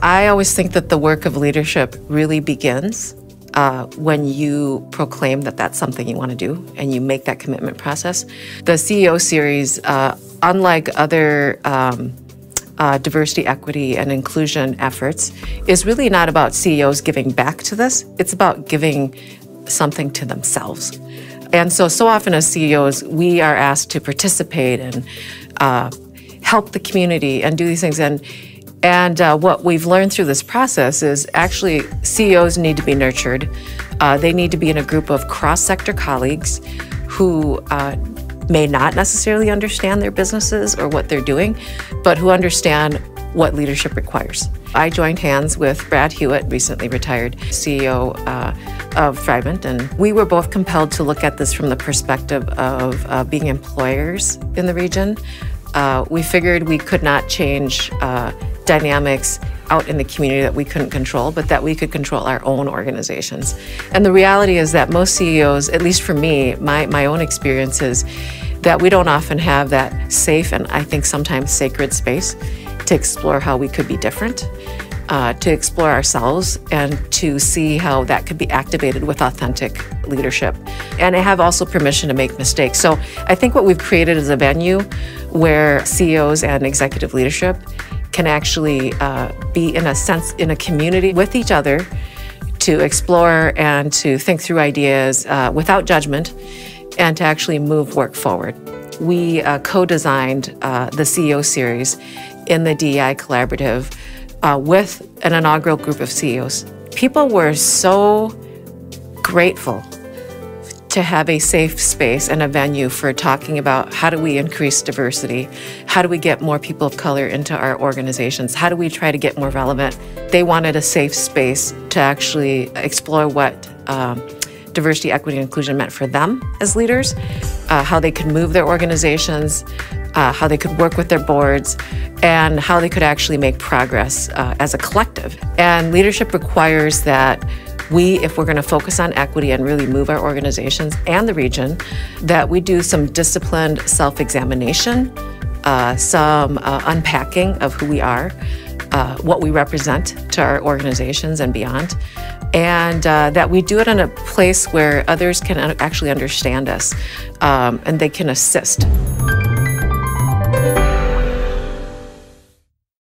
I always think that the work of leadership really begins when you proclaim that that's something you want to do and you make that commitment process. The CEO series, unlike other diversity, equity, and inclusion efforts, is really not about CEOs giving back to this. It's about giving something to themselves. And so often as CEOs, we are asked to participate and help the community and do these things. And what we've learned through this process is actually CEOs need to be nurtured. They need to be in a group of cross-sector colleagues who may not necessarily understand their businesses or what they're doing, but who understand what leadership requires. I joined hands with Brad Hewitt, recently retired CEO of Thrivent, and we were both compelled to look at this from the perspective of being employers in the region. We figured we could not change dynamics out in the community that we couldn't control, but that we could control our own organizations. And the reality is that most CEOs, at least for me, my own experience is that we don't often have that safe and I think sometimes sacred space to explore how we could be different, to explore ourselves and to see how that could be activated with authentic leadership. And I have also permission to make mistakes. So I think what we've created is a venue where CEOs and executive leadership can actually be, in a sense, in a community with each other to explore and to think through ideas without judgment and to actually move work forward. We co-designed the CEO series in the DEI Collaborative with an inaugural group of CEOs. People were so grateful to have a safe space and a venue for talking about how do we increase diversity, how do we get more people of color into our organizations, how do we try to get more relevant. They wanted a safe space to actually explore what diversity, equity, and inclusion meant for them as leaders, how they could move their organizations, how they could work with their boards, and how they could actually make progress as a collective. And leadership requires that we, if we're going to focus on equity and really move our organizations and the region, that we do some disciplined self-examination, some unpacking of who we are, what we represent to our organizations and beyond, and that we do it in a place where others can actually understand us and they can assist.